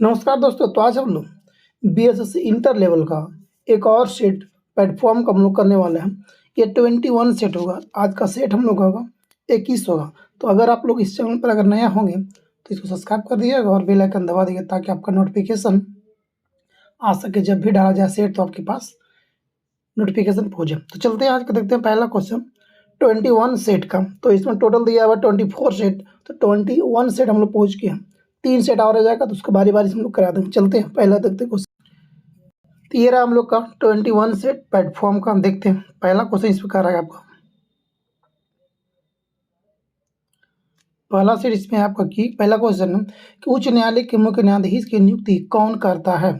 नमस्कार दोस्तों। तो आज हम लोग बीएसएससी इंटर लेवल का एक और सेट प्लेटफॉर्म का हम लोग करने वाले हैं। ये 21 सेट होगा। आज का सेट हम लोग का होगा 21 होगा। तो अगर आप लोग इस चैनल पर अगर नया होंगे तो इसको सब्सक्राइब कर दीजिएगा और बेल आइकन दबा दीजिए ताकि आपका नोटिफिकेशन आ सके। जब भी डाला जाए सेट तो आपके पास नोटिफिकेशन पहुँचे। तो चलते हैं आज का, देखते हैं पहला क्वेश्चन 21 सेट का। तो इसमें टोटल दिया हुआ 24 सेट, तो 21 सेट हम लोग पहुँच गए हैं। 3 सेट और रह जाएगा तो उसको बारी बारी से हम लोग करा देंगे। चलते हैं पहला देखते हैं क्वेश्चन। तो ये रहा हम लोग का 21 सेट प्लेटफॉर्म का। हम देखते हैं पहला क्वेश्चन इस प्रकार है आपका। पहला सेट इसमें आपका की पहला क्वेश्चन है कि उच्च न्यायालय के मुख्य न्यायाधीश की नियुक्ति कौन करता है।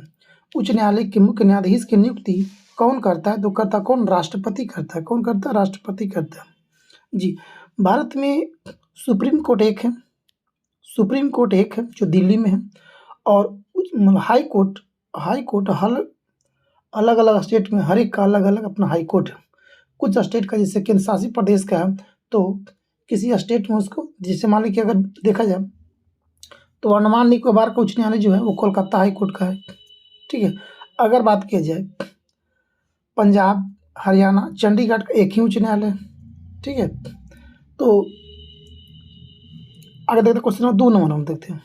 उच्च न्यायालय के मुख्य न्यायाधीश की नियुक्ति कौन करता है? तो करता कौन? राष्ट्रपति करता है। कौन करता है? राष्ट्रपति करता है जी। भारत में सुप्रीम कोर्ट एक है, सुप्रीम कोर्ट एक है जो दिल्ली में है, और हाई कोर्ट हर अलग अलग स्टेट में हर एक का अलग अलग अपना हाई कोर्ट है। कुछ स्टेट का जैसे केंद्र शासित प्रदेश का है तो किसी स्टेट में उसको, जैसे मान लीजिए अगर देखा जाए तो अंडमान निकोबार का उच्च न्यायालय जो है वो कोलकाता हाई कोर्ट का है। ठीक है। अगर बात की जाए पंजाब, हरियाणा, चंडीगढ़ का एक ही उच्च न्यायालय है। ठीक है। तो आगे देखते क्वेश्चन नंबर 2 नंबर हम देखते हैं।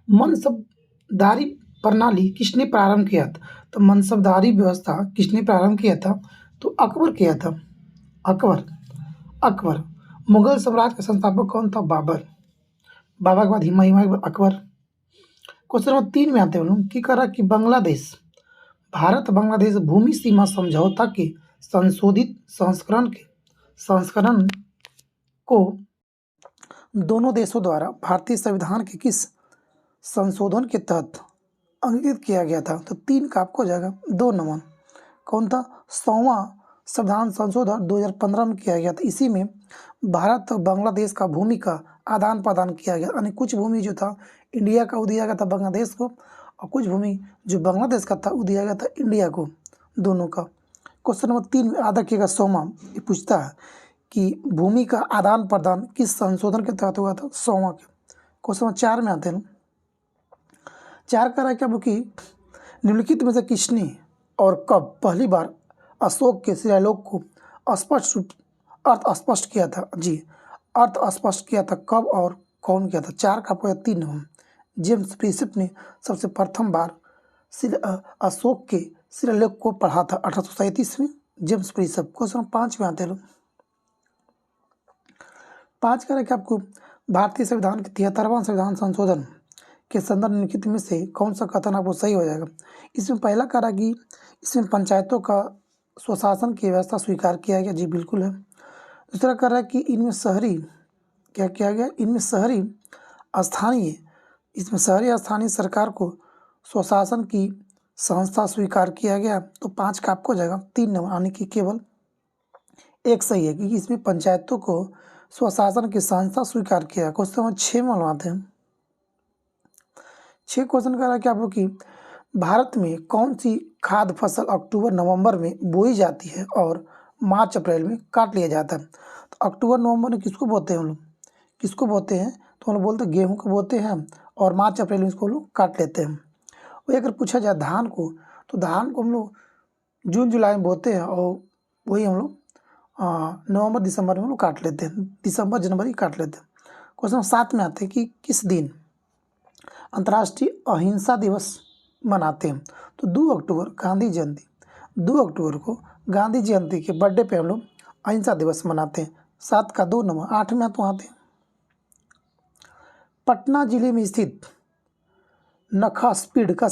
मनसबदारी प्रणाली किसने प्रारंभ किया था? तो मनसबदारी व्यवस्था किसने प्रारंभ किया था? तो अकबर किया था। अकबर। मुगल साम्राज्य का संस्थापक कौन था? बाबर। बाबर के बाद हुमायूं के बाद अकबर। क्वेश्चन नंबर 3 में आते हैं हम लोग कि करा कि बांग्लादेश, भारत बांग्लादेश भूमि सीमा समझौता के संशोधित संस्करण को दोनों देशों द्वारा भारतीय संविधान के किस संशोधन के तहत अंकित किया गया था? तो 3 का आपको हो जाएगा 2 नंबर। कौन था? 100वां संविधान संशोधन 2015 में किया गया था। इसी में भारत और बांग्लादेश का भूमि का आदान प्रदान किया गया, यानी कुछ भूमि जो था इंडिया का वो दिया गया था बांग्लादेश को, और कुछ भूमि जो बांग्लादेश का था वो दिया गया था इंडिया को, दोनों का। क्वेश्चन नंबर 3 में आधा किएगा 100वां ये पूछता है कि भूमि का आदान प्रदान किस संशोधन के तहत हुआ था? 100वां के। क्वेश्चन नंबर 4 में आते हैं। 4 का क्या बुकी निम्नलिखित में से किसने और कब पहली बार अशोक के शिलालेख को अर्थ स्पष्ट किया था? जी, अर्थ स्पष्ट किया था कब और कौन किया था? 4 का आपको 3 नंबर। जेम्स प्रिंसेप ने सबसे प्रथम बार अशोक के शिलालेख को पढ़ा था 1837 में, जेम्स प्रिंसेप। क्वेश्चन 5 में आते हैं। 5 का क्या आपको भारतीय संविधान के 73वां संविधान संशोधन के संदर्भ निम्नलिखित में से कौन सा कथन आपको सही हो जाएगा? इसमें पहला करा कि इसमें पंचायतों का स्वशासन की व्यवस्था स्वीकार किया गया। जी बिल्कुल है। दूसरा कर रहा है कि इनमें शहरी क्या किया गया? इनमें शहरी स्थानीय सरकार को स्वशासन की संस्था स्वीकार किया गया। तो 5 का आपको हो जाएगा 3 नंबर, यानी कि केवल एक सही है कि इसमें पंचायतों को स्वशासन की संस्था स्वीकार किया। क्वेश्चन नंबर 6 में आते हैं। 6 क्वेश्चन कर रहा है कि आप लोग की भारत में कौन सी खाद्य फसल अक्टूबर नवंबर में बोई जाती है और मार्च अप्रैल में काट लिया जाता है? तो अक्टूबर नवंबर में किसको बोते हैं हम लोग? किसको बोते हैं? तो हम लोग बोलते हैं गेहूँ को बोते हैं, और मार्च अप्रैल में इसको हम लोग काट लेते हैं। वही अगर पूछा जाए धान को, तो धान को हम लोग जून जुलाई में बोते हैं और वही हम लोग नवंबर दिसंबर में हम लोग काट लेते हैं, दिसंबर जनवरी काट लेते हैं। क्वेश्चन 7 में आते हैं कि किस दिन अंतर्राष्ट्रीय अहिंसा दिवस मनाते हैं? तो 2 अक्टूबर गांधी जयंती। 2 अक्टूबर को गांधी जयंती के बर्थडे पे हम लोग अहिंसा दिवस मनाते हैं। 7 का 2 नंबर। 8 में तो आते हैं। पटना जिले में स्थित नखास पिंड का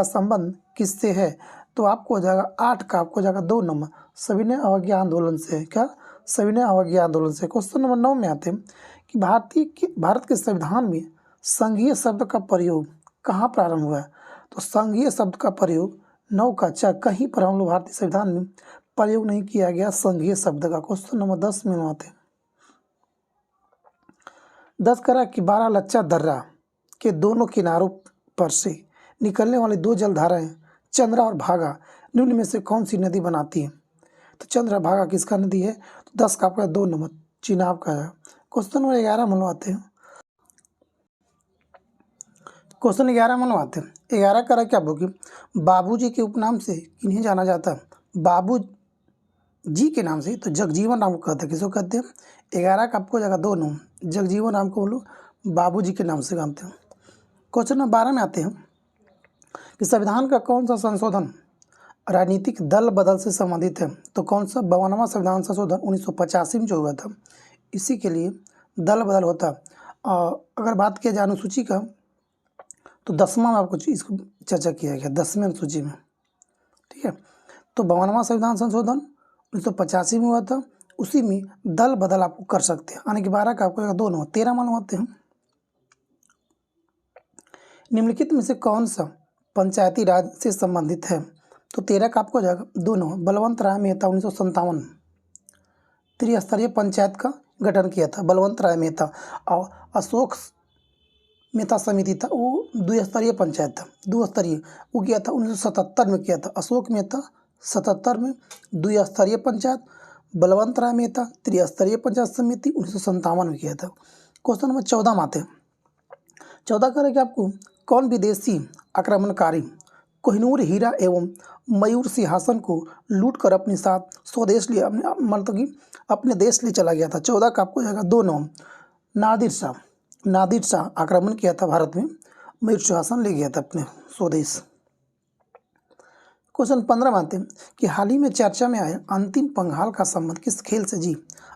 संबंध किससे है? तो आपको हो जाएगा 8 का आपको हो जाएगा 2 नंबर, सविनय अवज्ञा आंदोलन से है। क्या? सविनय अवज्ञा आंदोलन से। क्वेश्चन नंबर 9 में आते हैं कि भारत के संविधान में संघीय शब्द का प्रयोग कहाँ प्रारंभ हुआ है? तो संघीय शब्द का प्रयोग 9 का 4 कहीं पर हम लोग भारतीय संविधान में प्रयोग नहीं किया गया संघीय शब्द का। क्वेश्चन नंबर 10 में आते हैं। 10 करा कि बारालच्चा दर्रा के दोनों किनारों पर से निकलने वाली 2 जलधाराएं चंद्रा और भागा निम्न में से कौन सी नदी बनाती है? तो चंद्रा भागा किसका नदी है? तो 10 का आपका 2 नंबर, चिनाब का है। क्वेश्चन नंबर 11 में आते हैं। क्वेश्चन 11 में आते हैं। 11 करा क्या होगी, बाबूजी के उपनाम से किन्हें जाना जाता है, बाबू जी के नाम से तो जगजीवन राम को कहते हैं। किसको कहते हैं, 11 का आपको जगह 2 नाम, जगजीवन राम को बोलो बाबू जी के नाम से जानते हैं। क्वेश्चन नंबर 12 में आते हैं कि संविधान का कौन सा संशोधन राजनीतिक दल बदल से संबंधित है, तो कौन सा 52वां संविधान संशोधन 1985 में जो हुआ था, इसी के लिए दल बदल होता। अगर बात किया जाए अनुसूची का तो 10वां में आपको इसको चर्चा किया गया, 10वें अनुसूची में, ठीक है। तो 52वां संविधान संशोधन 1985 में हुआ था, उसी में दल बदल आपको कर सकते हैं। यानी कि 12 का आपको 2 नंबर 13 मालूम होते हैं। निम्नलिखित में से कौन सा पंचायती राज से संबंधित है, तो 13 का आपको जाएगा 2 नंबर बलवंत राय मेहता 1957 त्रिस्तरीय पंचायत का गठन किया था। बलवंत राय मेहता और अशोक मेहता समिति था, वो द्विस्तरीय पंचायत था, 2 स्तरीय वो किया था 1977 में किया था। अशोक मेहता 77 में द्विस्तरीय पंचायत, बलवंत राय मेहता त्रिस्तरीय पंचायत समिति 1957 में किया था। क्वेश्चन नंबर 14 में आते हैं। 14 करेंगे आपको, कौन विदेशी आक्रमणकारी कोहिनूर हीरा एवं मयूर सिंहासन को लूट कर अपने साथ स्वदेश लिए मतलब कि अपने देश ले चला गया था। 14 का आपको जाएगा 2 नाम, नादिर शाह आक्रमण किया था भारत में, मयूर सिंहासन ले गया था अपने स्वदेश। क्वेश्चन 15 में आते हैं कि हाल ही में चर्चा में आए अंतिम पंघाल का संबंध किस खेल से जी।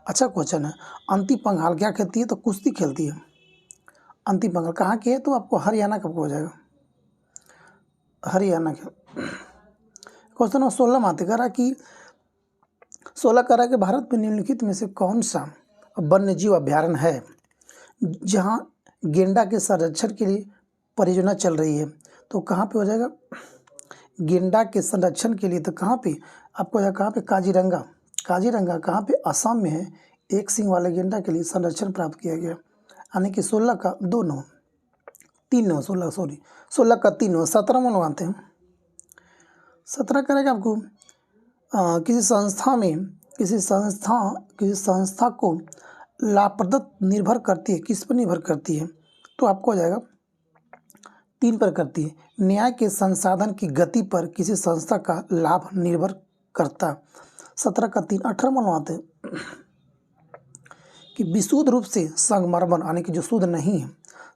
अच्छा क्वेश्चन है। अंतिम पंघाल क्या खेलती है, तो कुश्ती खेलती है। अंतिम पंघाल कहाँ की है, तो आपको हरियाणा कब हो जाएगा, हरियाणा के। क्वेश्चन नंबर 16 में आते करा कि 16 करा कि भारत में निम्नलिखित में से कौन सा वन्य जीव अभ्यारण्य है जहाँ गेंडा के संरक्षण के लिए परियोजना चल रही है, तो कहाँ पे हो जाएगा, गेंडा के संरक्षण के लिए तो कहाँ पे आपको जाएगा, कहाँ पे, काजीरंगा। काजीरंगा कहाँ पे, असम में है। एक सिंग वाले गेंडा के लिए संरक्षण प्राप्त किया गया। यानी कि 16 का 2 नौ 3 नौ 16 का 3 नौ 17 में लगाते हैं। 17 करेगा आपको किसी संस्था को लाभप्रद निर्भर करती है, किस पर निर्भर करती है, तो आपको हो जाएगा 3 पर करती है। न्याय के संसाधन की गति पर किसी संस्था का लाभ निर्भर करता। 17 का 3। 18 मनवाते हैं कि विशुद्ध रूप से संगमरमर यानी कि जो शुद्ध नहीं है,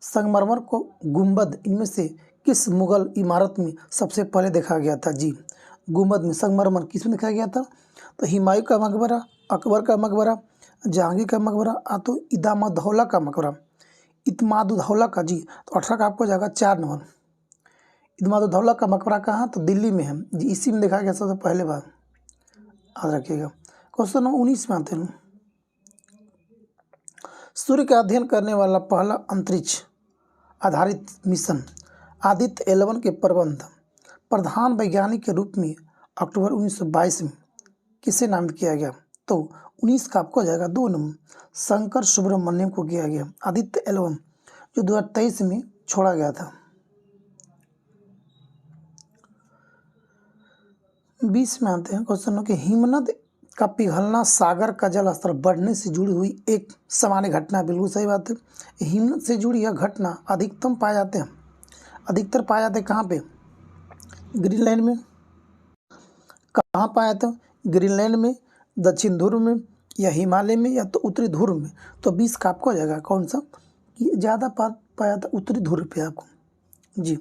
संगमरमर को गुंबद इनमें से किस मुगल इमारत में सबसे पहले देखा गया था जी। गुंबद में संगमरमर किस में देखा गया था, तो हुमायूं का मकबरा, अकबर का मकबरा, जहांगीर का मकबरा, तो इमादुद्दौला का मकबरा, इत्मादुद्दौला का जी। तो 18 का आपको जाएगा 4 नंबर। इत्मादुद्दौला का मकबरा कहाँ, तो दिल्ली में है जी, इसी में देखा गया सबसे पहले बार, याद रखिएगा। क्वेश्चन नंबर 19 में आते हैं। सूर्य का अध्ययन करने वाला पहला अंतरिक्ष आधारित मिशन आदित्य 11 के प्रधान वैज्ञानिक के रूप में अक्टूबर 1922 में किसे नामित किया गया, तो 19 का आपको जाएगा 2 नंबर शंकर सुब्रमण्यम को किया गया। आदित्य 11 जो 2023 में छोड़ा गया था। 20 में आते हैं क्वेश्चन कि हिमनद का पिघलना सागर का जल स्तर बढ़ने से जुड़ी हुई एक सामान्य घटना। बिल्कुल सही बात है। हिमनद से जुड़ी यह घटना अधिकतर पाए जाते हैं कहाँ पे, ग्रीनलैंड में। कहाँ पाए जाते हैं, ग्रीनलैंड में, दक्षिण ध्रुव में, या हिमालय में, या तो उत्तरी ध्रुव में। तो 20 का आपको हो जाएगा कौन सा, कि ज़्यादा पाया जाता उत्तरी ध्रुव पे आपको जी।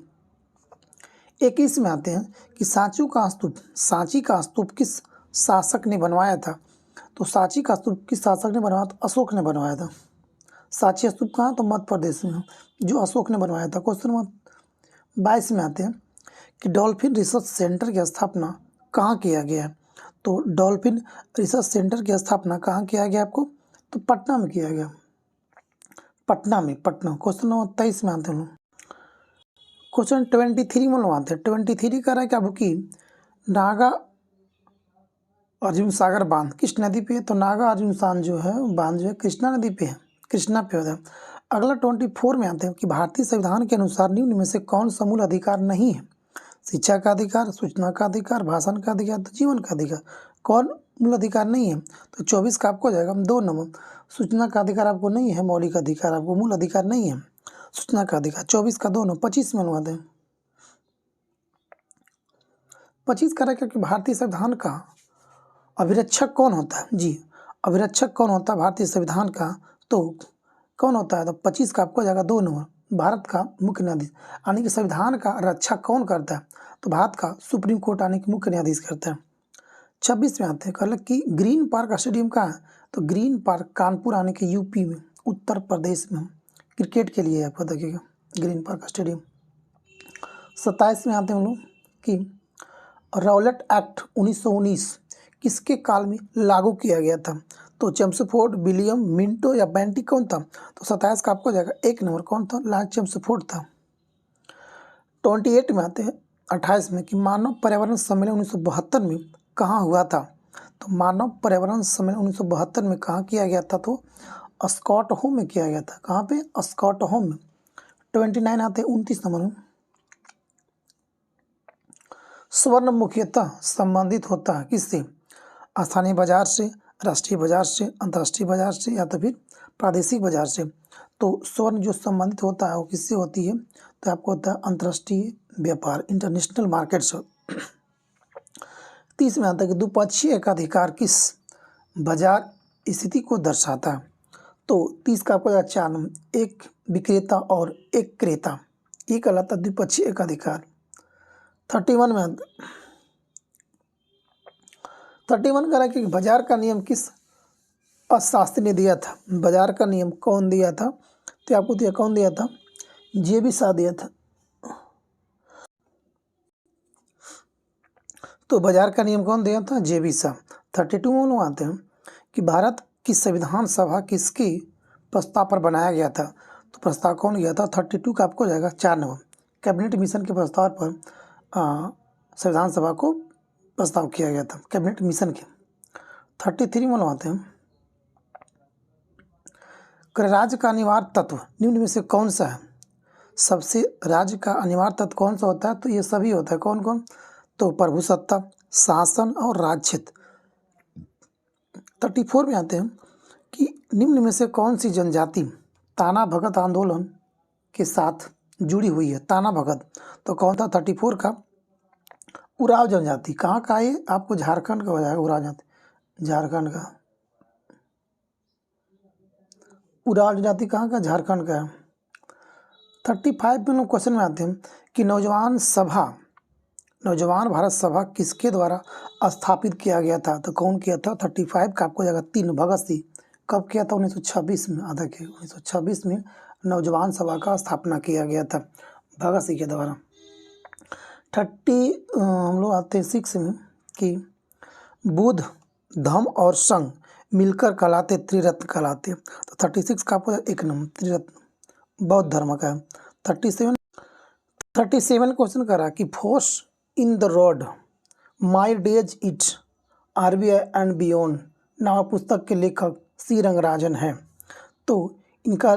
21 में आते हैं कि सांची का स्तूप किस शासक ने बनवाया था, तो सांची का स्तूप किस शासक ने बनवाया, तो अशोक ने बनवाया था। सांची स्तूप कहाँ, तो मध्य प्रदेश में, जो अशोक ने बनवाया था। क्वेश्चन नंबर 22 में आते हैं कि डॉल्फिन रिसर्च सेंटर की स्थापना कहाँ किया गया है, तो डॉल्फिन रिसर्च सेंटर की स्थापना कहाँ किया गया आपको, तो पटना में किया गया, पटना। क्वेश्चन नंबर 23 में आते हैं। क्वेश्चन 23 में लोग आते हैं। 23 का रहा है क्या बुकी, नागा अर्जुन सागर बांध किस नदी पे है, तो नागा अर्जुन बांध जो है कृष्णा नदी पे है, कृष्णा पे होता है। अगला 24 में आते हैं कि भारतीय संविधान के अनुसार निम्न में से कौन सा मूल अधिकार नहीं है, शिक्षा का अधिकार, सूचना का अधिकार, भाषण का अधिकार, तो जीवन का अधिकार। कौन मूल अधिकार नहीं है, तो 24 का आपको जाएगा 2 नंबर सूचना का अधिकार आपको नहीं है, मौलिक अधिकार आपको मूल अधिकार नहीं है। सूचना का अधिकार। 24 का दोनों, 25 में अनुवाद है। 25 कह रहा है कि भारतीय संविधान का अभिरक्षक कौन होता है? जी, अभिरक्षक कौन होता है भारतीय संविधान का? तो कौन होता है? तो 25 का आपको जाएगा 2 नंबर, भारत का मुख्य न्यायाधीश। यानी कि संविधान का रक्षा कौन करता है? तो भारत का सुप्रीम कोर्ट यानी कि मुख्य न्यायाधीश करता है। 26 में आते हैं, कहल कि ग्रीन पार्क स्टेडियम कहाँ है? तो ग्रीन पार्क कानपुर आने के यूपी में, उत्तर प्रदेश में, क्रिकेट के लिए आपको देखिएगा ग्रीन पार्क स्टेडियम। 27 में आते हैं हम लोग कि रॉलेट एक्ट 1919 किसके काल में लागू किया गया था? तो चेम्सफोर्ड, विलियम, मिंटो या बेंटिक कौन था? तो 27 का आपको जाएगा 1 नंबर, कौन था? लॉर्ड चेम्सफोर्ड था। 28 में आते हैं, 28 में कि मानव पर्यावरण सम्मेलन 1972 में कहाँ हुआ था? तो मानव पर्यावरण सम्मेलन 1972 में कहाँ किया गया था? तो स्कॉटहोम में किया गया था। कहाँ पे? स्कॉटहोम में। 29 आते हैं, 29 नंबर में, स्वर्ण मुख्यतः संबंधित होता है किससे? स्थानीय बाजार से, राष्ट्रीय बाजार से, अंतर्राष्ट्रीय बाजार से या तो फिर प्रादेशिक बाजार से। तो स्वर्ण जो संबंधित होता है वो किससे होती है? तो आपको होता है अंतर्राष्ट्रीय व्यापार, इंटरनेशनल मार्केट से। 30 में आता है कि द्विपक्षीय एकाधिकार किस बाजार स्थिति को दर्शाता है? तो 30 का आपको 4 नंबर, एक विक्रेता और एक क्रेता, ये कहलाता है द्विपक्षीय एकाधिकार। 31 में 31 कह रहा है कि बाजार का नियम किस अर्थशास्त्री ने दिया था? बाजार का नियम कौन दिया था? तो आपको दिया, कौन दिया था? जे.बी. शाह दिया था। तो बाजार का नियम कौन दिया था? जे.बी. शाह। 32 में लोग आते हैं कि भारत की संविधान सभा किसके प्रस्ताव पर बनाया गया था? तो प्रस्ताव कौन गया था? 32 का आपको जाएगा 4 नंबर, कैबिनेट मिशन के प्रस्ताव पर संविधान सभा को प्रस्ताव किया गया था, कैबिनेट मिशन के। 33 में आते हैं, राज्य का अनिवार्य तत्व निम्न में से कौन सा है? सबसे राज्य का अनिवार्य तत्व कौन सा होता है? तो ये सभी होता है। कौन कौन? तो प्रभुसत्ता, शासन और राज्य क्षेत्र। 34 में आते हैं कि निम्न में से कौन सी जनजाति ताना भगत आंदोलन के साथ जुड़ी हुई है? ताना भगत तो कौन था? 34 का उराव जनजाति। कहाँ का है? आपको झारखंड का हो जाएगा उराव जनजाति, झारखंड का। उराव जनजाति कहाँ का? झारखंड का है। 35 में लोग क्वेश्चन में आते हैं कि नौजवान भारत सभा किसके द्वारा स्थापित किया गया था? तो कौन किया था? 35 का आपको जाएगा 3, भगत सिंह। कब किया था? 1926 में। आधा के 1926 में नौजवान सभा का स्थापना किया गया था भगत सिंह के द्वारा। 30 हम लोग आते हैं 6 में कि बुद्ध, धम्म और संघ मिलकर कहलाते त्रिरत्न कहलाते। तो 36 का आपको 1 नंबर, त्रिरत्न बौद्ध धर्म का है। 37 क्वेश्चन करा कि force in the road my days it RBI and beyond नाम पुस्तक के लेखक सी रंगराजन है। तो इनका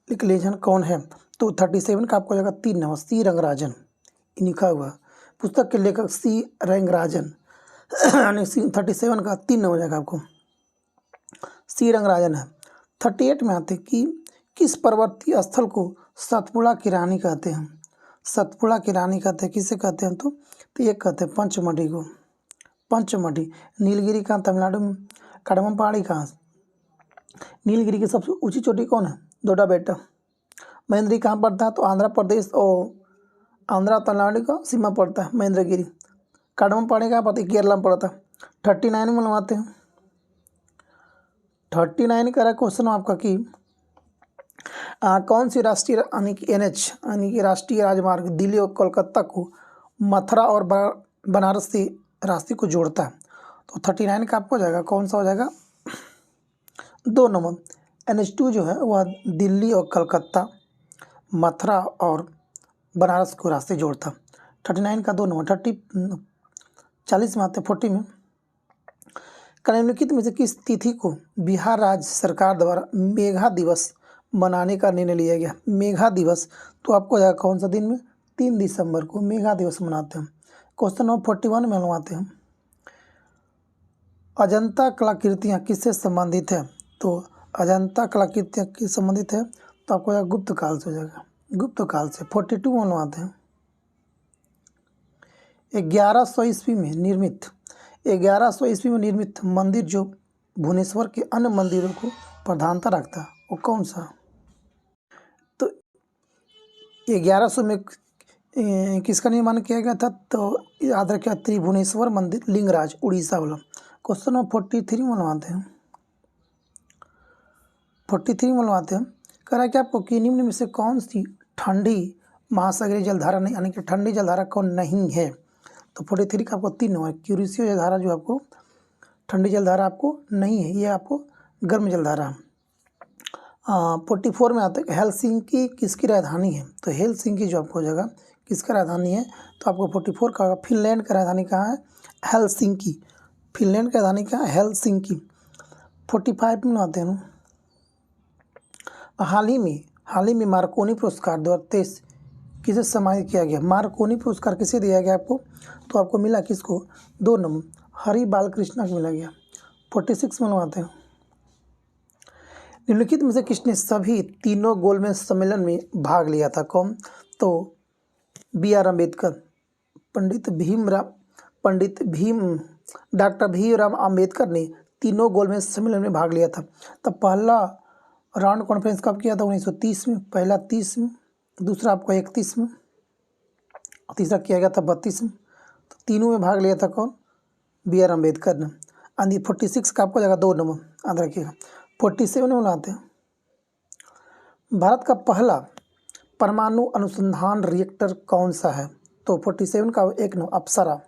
लेखन कौन है? तो 37 का आपको जाएगा 3 नंबर, सी रंगराजन लिखा हुआ। पुस्तक के लेखक सी रंगराजन यानी 37 का 3 नंबर जाएगा आपको, सी रंगराजन है। 38 में आते कि किस पर्वतीय स्थल को सतपुड़ा की रानी कहते हैं? सतपुड़ा की रानी कहते हैं, किसे कहते हैं? तो ये कहते हैं पंचमढ़ी को। पंचमढ़ी नीलगिरी कहाँ? तमिलनाडु में। कडमम पहाड़ी कहाँ? नीलगिरी की सबसे ऊंची चोटी कौन है? डोडा बेटा। महेंद्रगिरी कहाँ पड़ता है? तो आंध्र प्रदेश और आंध्रा तमिलनाडु का सीमा पड़ता है महेंद्रगिरी। कडमम पहाड़ी कहाँ पड़ता है? केरला में पड़ता है। 39 में लगाते हैं, 39 का क्वेश्चन आपका कि कौन सी राष्ट्रीय यानी कि NH यानी कि राष्ट्रीय राजमार्ग दिल्ली और कोलकाता को मथुरा और बनारस से रास्ते को जोड़ता है? तो 39 का आपको जाएगा, कौन सा हो जाएगा? 2 नंबर, NH2 जो है वह दिल्ली और कलकत्ता, मथुरा और बनारस को रास्ते जोड़ता। 39 का 2 नंबर। 40 में आते 40 में, निम्नलिखित में से किस तिथि को बिहार राज्य सरकार द्वारा मेघा दिवस मनाने का निर्णय लिया गया? मेघा दिवस तो आपको जाएगा कौन सा दिन में? 3 दिसंबर को मेघा दिवस मनाते हैं। क्वेश्चन नंबर 41 में लगवाते हैं, अजंता कलाकृतियाँ किससे संबंधित है? तो अजंता कलाकृतियाँ किस संबंधित है? तो आपको जाएगा गुप्त काल से हो जाएगा, गुप्त काल से। 42 बनवाते हैं। 1100 ईस्वी में निर्मित 1100 ईस्वी में निर्मित मंदिर जो भुवनेश्वर के अन्य मंदिरों को प्रधानता रखता है वो कौन सा? तो 1100 में किसका निर्माण किया गया था? तो याद रखिए त्रिभुवनेश्वर मंदिर लिंगराज उड़ीसा वाला। क्वेश्चन नंबर 43 बनवाते हैं। 43 बनवाते हैं। कह रहा है कि आपको कि निम्न में से कौन सी ठंडी महासागरीय जलधारा नहीं, यानी कि ठंडी जलधारा कौन नहीं है? तो 43 का आपको 3 नंबर क्यूरिसियो जलधारा जो आपको ठंडी जलधारा आपको नहीं है, ये आपको गर्म जलधारा। 44 में आता है हेलसिंकी किसकी राजधानी है? तो हेलसिंकी जो आपको हो जाएगा किसका राजधानी है? तो आपको 44 का फिनलैंड का राजधानी कहाँ है? हेलसिंकी। फिनलैंड का राजधानी कहाँ है? हेलसिंकी। 45 में आते हैं। हाल ही में मार्कोनी पुरस्कार 2023 किसे सम्मानित किया गया? मार्कोनी पुरस्कार किसे दिया गया आपको? तो आपको मिला किसको? 2 नंबर हरि बालकृष्ण को मिला गया। 46 में आते हैं। निम्नलिखित में से किसने सभी तीनों गोलमेज सम्मेलन में भाग लिया था? कौन? तो BR अम्बेडकर, डॉक्टर भीमराव अम्बेडकर ने तीनों गोलमेज सम्मेलन में भाग लिया था। तब पहला राउंड कॉन्फ्रेंस कब किया था? 1930 में, पहला 30 में, दूसरा आपको 31 में, तीसरा किया गया था 32 में। तो तीनों में भाग लिया था कौन? BR अम्बेडकर ने। आंधी 46 का आपको जगह 2 नंबर याद रखिएगा। 47 में बनाते हैं। भारत का पहला परमाणु अनुसंधान रिएक्टर कौन सा है? तो 47 का 1 नंबर अप्सरा।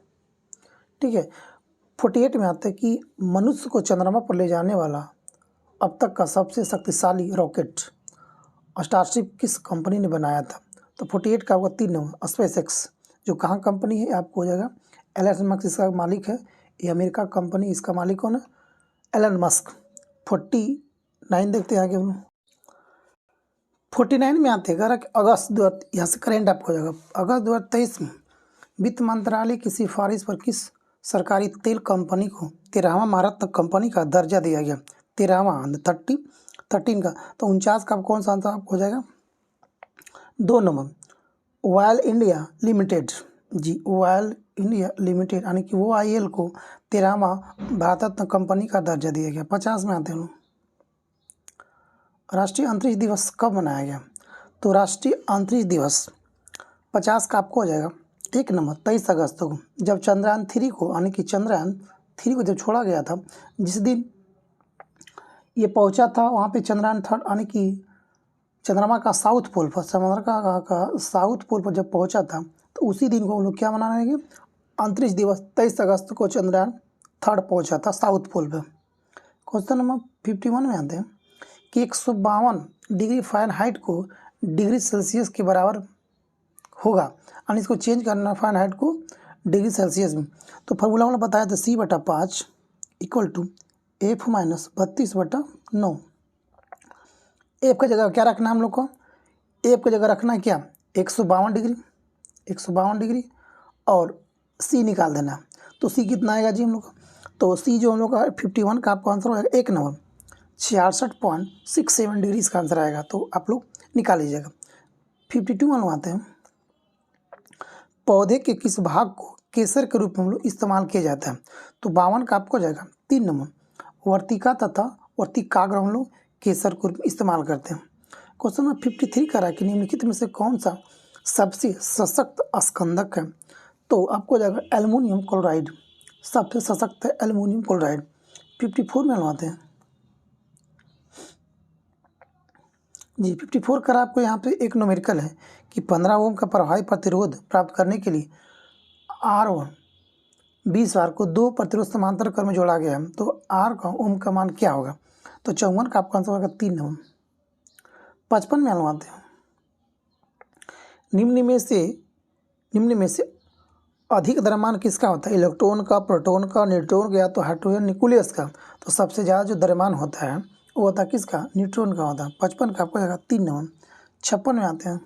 ठीक है। 48 में आता है कि मनुष्य को चंद्रमा पर ले जाने वाला अब तक का सबसे शक्तिशाली रॉकेट स्टारशिप किस कंपनी ने बनाया था? तो 48 का आपको 3 नंबर स्पेसएक्स। जो कहाँ कंपनी है आपको हो जाएगा एलन मस्क इसका मालिक है, ये अमेरिका कंपनी, इसका मालिक कौन है? Elon Musk. 49 देखते हैं आगे हम। 49 में आते हैं अगस्त यहाँ से करेंट आपको हो जाएगा। अगस्त 2023 में वित्त मंत्रालय की सिफारिश पर किस सरकारी तेल कंपनी को 13वां महारत्न कंपनी का दर्जा दिया गया? 13वां 13 का। तो 49 का कौन सा आंसर आपको हो जाएगा? 2 नंबर ऑयल इंडिया लिमिटेड। जी, ऑयल इंडिया लिमिटेड यानी कि OIL को 13वां भारत रत्न कंपनी का दर्जा दिया गया। 50 में आते हैं। राष्ट्रीय अंतरिक्ष दिवस कब मनाया गया? तो राष्ट्रीय अंतरिक्ष दिवस 50 का आपको हो जाएगा 1 नंबर 23 अगस्त को, जब चंद्रयान 3 को यानी कि चंद्रयान 3 को जब छोड़ा गया था, जिस दिन ये पहुंचा था वहाँ पे चंद्रयान 3 यानी कि चंद्रमा का साउथ पोल पर, समुद्र का साउथ पोल पर जब पहुंचा था, तो उसी दिन को हम लोग क्या मनाएंगे? अंतरिक्ष दिवस। 23 अगस्त को चंद्रयान 3 पहुंचा था साउथ पोल पर। क्वेश्चन नंबर 51 में आते हैं कि 152 डिग्री फ़ारेनहाइट को डिग्री सेल्सियस के बराबर होगा, यानी इसको चेंज करना फ़ारेनहाइट को डिग्री सेल्सियस में। तो फार्मूला हमने बताया था C/5 = F - 32/9। एफ का जगह क्या रखना है हम लोग को? एफ का जगह रखना है क्या? 152 डिग्री और सी निकाल देना। तो सी कितना आएगा जी हम लोग का? तो सी जो हम लोग का 51 का आपका आंसर होगा 1 नंबर 66.67 डिग्री इसका आंसर आएगा। तो आप लोग निकाल लीजिएगा। 52 बनवाते हैं। पौधे के किस भाग को केसर के रूप में हम लोग इस्तेमाल किया जाता है? तो 52 का आपको जाएगा 3 नंबर वर्तिका तथा वर्तिकाग्र हम लोग केसर को इस्तेमाल करते हैं। क्वेश्चन नंबर 53 कह रहा है कि निम्नलिखित में से कौन सा सबसे सशक्त स्कंदक है? तो आपको जाएगा एल्युमिनियम क्लोराइड, सबसे सशक्त है एल्युमिनियम क्लोराइड। 54 में बनवाते हैं जी। 54 का आपको यहाँ पे एक न्यूमेरिकल है कि 15 ओम का प्रभावी प्रतिरोध प्राप्त करने के लिए R1 20 R को 2 प्रतिरोध समांतर क्रम में जोड़ा गया है, तो R का ओम का मान क्या होगा? तो 54 का आपका आंसर होगा 3 नंबर। 55 में बनवाते हैं। निम्न में से अधिक द्रव्यमान किसका होता है? इलेक्ट्रॉन का, प्रोटॉन का, न्यूट्रॉन का या तो हाइड्रोजन न्यूक्लियस का। तो सबसे ज़्यादा जो द्रव्यमान होता है वो होता है किसका? न्यूट्रॉन का होता है। 55 का आपको जाएगा 3 नंबर। 56 में आते हैं।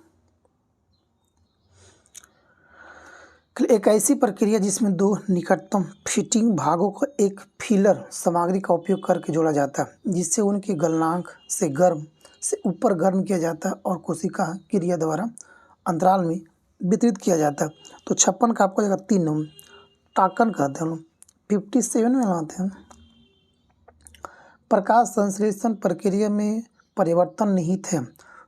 एक ऐसी प्रक्रिया जिसमें 2 निकटतम फिटिंग भागों को एक फिलर सामग्री का उपयोग करके जोड़ा जाता है, जिससे उनके गलनांक से गर्म से ऊपर गर्म किया जाता है और कोशिका क्रिया द्वारा अंतराल में वितरित किया जाता है। तो 56 का आपको जाएगा 3 नंबर। ताकन कहते हैं हम लोग। 57 में लाते हैं प्रकाश संश्लेषण प्रक्रिया में परिवर्तन निहित है।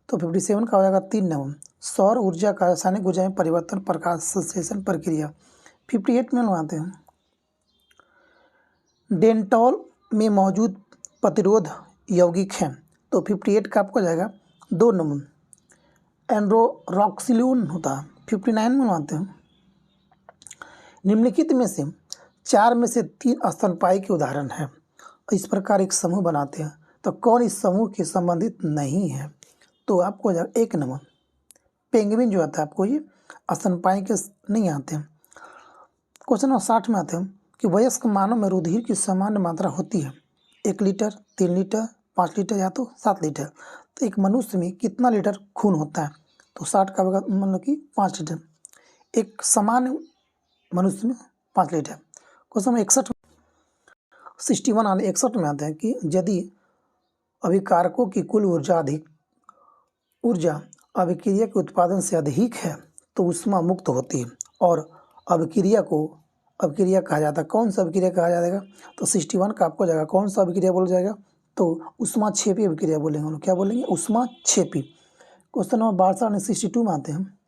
तो 57 का हो जाएगा 3 नंबर। सौर ऊर्जा का रासायनिक ऊर्जा में परिवर्तन प्रकाश संश्लेषण प्रक्रिया। 58 में लाते हैं डेंटॉल में मौजूद प्रतिरोध यौगिक है। तो 58 का आपको जाएगा 2 नंबर। एंड्रोरॉक्सिलिन होता है। 59 में लाते हैं निम्नलिखित में से 4 में से 3 स्तनपायी के उदाहरण हैं। इस प्रकार एक समूह बनाते हैं तो कौन इस समूह के संबंधित नहीं है? तो आपको हो जाएगा 1 नंबर पेंगुइन जो आता है आपको ये स्तनपायी के नहीं आते हैं। क्वेश्चन नंबर 60 में आते हैं कि वयस्क मानव में रुधिर की सामान्य मात्रा होती है 1 लीटर, 3 लीटर, 5 लीटर या तो 7 लीटर। तो एक मनुष्य में कितना लीटर खून होता है? तो 60 का होगा मतलब कि 5 लीटर। एक सामान्य मनुष्य में 5 लीटर। क्वेश्चन नंबर 61 में आते हैं कि यदि अभिकारकों की कुल ऊर्जा अभिक्रिया के उत्पादन से अधिक है तो ऊष्मा मुक्त होती है और अभिक्रिया कहा जाता है। कौन सा अभिक्रिया कहा जाएगा? तो 61 का आपको जाएगा कौन सा अभिक्रिया बोला जाएगा? तो ऊष्माक्षेपी अभिक्रिया बोलेंगे हम लोग। क्या बोलेंगे? ऊष्माक्षेपी। क्वेश्चन नंबर 62 में आते हैं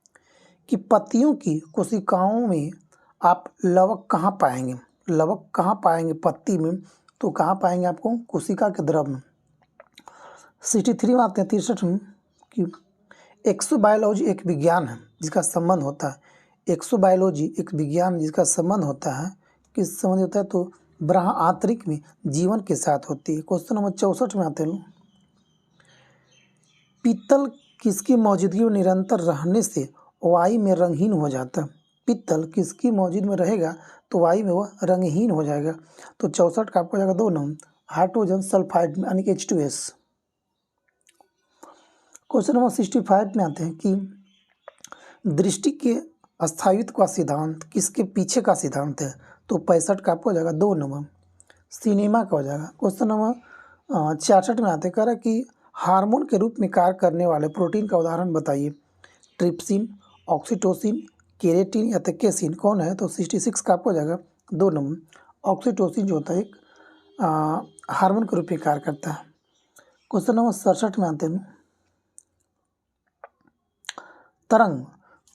कि पत्तियों की कोशिकाओं में आप लवक कहाँ पाएंगे? लवक कहाँ पाएंगे पत्ती में? तो कहाँ पाएंगे आपको? कोशिका के द्रव में। 63 में आते हैं 63 में कि एक्सोबायोलॉजी एक विज्ञान है जिसका संबंध होता है। एक्सोबायोलॉजी एक विज्ञान जिसका संबंध होता है। किस संबंध होता है? तो ब्रह्म आंतरिक में जीवन के साथ होती है। क्वेश्चन नंबर 64 में आते हैं पीतल किसकी मौजूदगी में निरंतर रहने से वायु में रंगहीन हो जाता है? पीतल किसकी मौजूद में रहेगा तो वायु में वह रंगहीन हो जाएगा। तो 64 का आपको जाएगा 2 नंबर हाइड्रोजन सल्फाइड यानी कि H2S। क्वेश्चन नंबर 65 में आते हैं कि दृष्टि के स्थायित्व का सिद्धांत किसके पीछे का सिद्धांत है? तो 65 का आपको हो जाएगा 2 नंबर सिनेमा का हो जाएगा। क्वेश्चन नंबर 66 में आते हैं कि हार्मोन के रूप में कार्य करने वाले प्रोटीन का उदाहरण बताइए। ट्रिप्सिन, ऑक्सीटोसिन, केरेटिन या केसिन कौन है? तो 66 का आपको हो जाएगा 2 नंबर ऑक्सीटोसिन जो होता है एक हार्मोन के रूप में कार्य करता है। क्वेश्चन नंबर 67 में आते हैं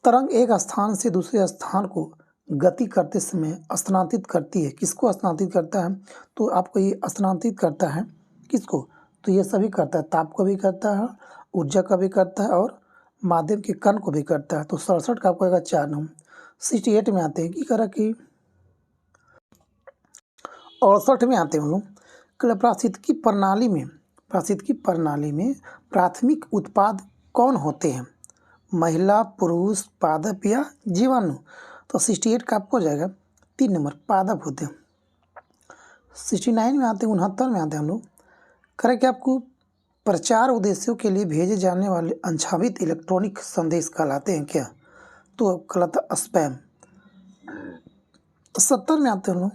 तरंग एक स्थान से दूसरे स्थान को गति करते समय स्थानांतरित करती है। किसको स्थानांतरित करता है? तो आपको ये स्थानांतरित करता है किसको? तो ये सभी करता है, ताप को भी करता है, ऊर्जा का भी करता है और माध्यम के कण को भी करता है। तो 67 का आपको आएगा 4 नंबर। 68 में आते हैं कि 68 में आते हैं हम लोग पारिस्थितिकी प्रणाली में प्राथमिक उत्पाद कौन होते हैं? महिला, पुरुष, पादप या जीवाणु? तो 68 का आपको हो जाएगा 3 नंबर पादप होते हैं। 69 में आते हैं 69 में आते हैं हम लोग कि आपको प्रचार उद्देश्यों के लिए भेजे जाने वाले अनछावित इलेक्ट्रॉनिक संदेश कहलाते हैं क्या? तो कहलाता है स्पैम। 70 में आते हैं हम लोग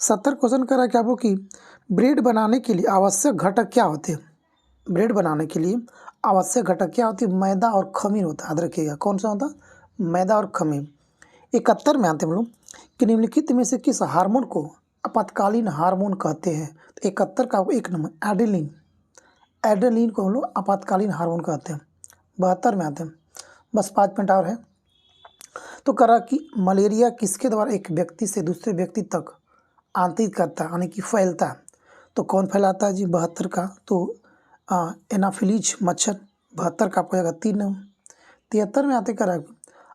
70 क्वेश्चन कि आपको कि ब्रेड बनाने के लिए आवश्यक घटक क्या होते हैं? ब्रेड बनाने के लिए आवश्यक घटक क्या होती है? मैदा और खमीर होता है। याद रखिएगा कौन सा होता है? मैदा और खमीर। 71 में आते हैं हम लोग कि निम्नलिखित में से किस हार्मोन को आपातकालीन हार्मोन कहते हैं? तो 71 का 1 नंबर एड्रेनलिन को हम लोग आपातकालीन हार्मोन कहते हैं। 72 में आते हैं बस 5 मिनट और है तो कि मलेरिया किसके द्वारा एक व्यक्ति से दूसरे व्यक्ति तक आंतरित करता है यानी कि फैलता है? तो कौन फैलाता है जी? 72 का तो एनाफिलीज मच्छर। 72 का आपको जाएगा 3 नंबर। 73 में आते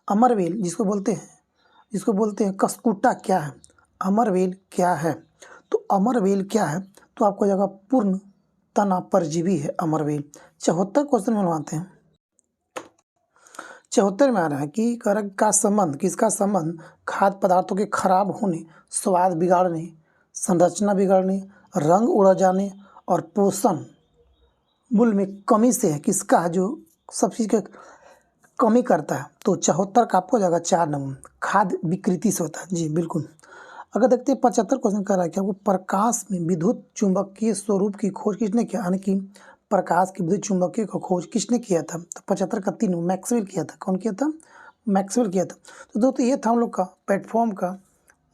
अमरवेल जिसको बोलते हैं कस्कुटा क्या है? अमरवेल क्या है? तो अमरवेल क्या है? तो आपको जाएगा पूर्ण तना परजीवी है अमरवेल। 74 क्वेश्चन में आते हैं 74 में आ रहा है कि किसका संबंध खाद्य पदार्थों के खराब होने, स्वाद बिगाड़ने, संरचना बिगड़ने, रंग उड़ जाने और पोषण मूल्य में कमी से है? किसका जो सब चीज़ का कमी करता है? तो 74 का आपको जाएगा 4 नंबर खाद्य विकृति से होता है। जी बिल्कुल। अगर देखते हैं 75 क्वेश्चन कि आपको प्रकाश में विद्युत चुंबकीय स्वरूप की खोज किसने किया? यानी कि प्रकाश की विद्युत चुम्बकीय का खोज किसने किया था? तो 75 का तीनों मैक्सवेल किया था। कौन किया था? मैक्सवेल किया था। तो दोस्तों ये था हम लोग का प्लेटफॉर्म का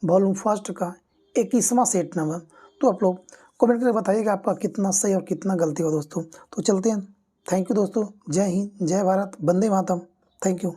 वॉल्यूम फर्स्ट का 21वां सेट नंबर। तो आप लोग कमेंट करके बताइएगा आपका कितना सही और कितना गलती हो दोस्तों। तो चलते हैं। थैंक यू दोस्तों। जय हिंद, जय भारत, वंदे मातरम। Thank you.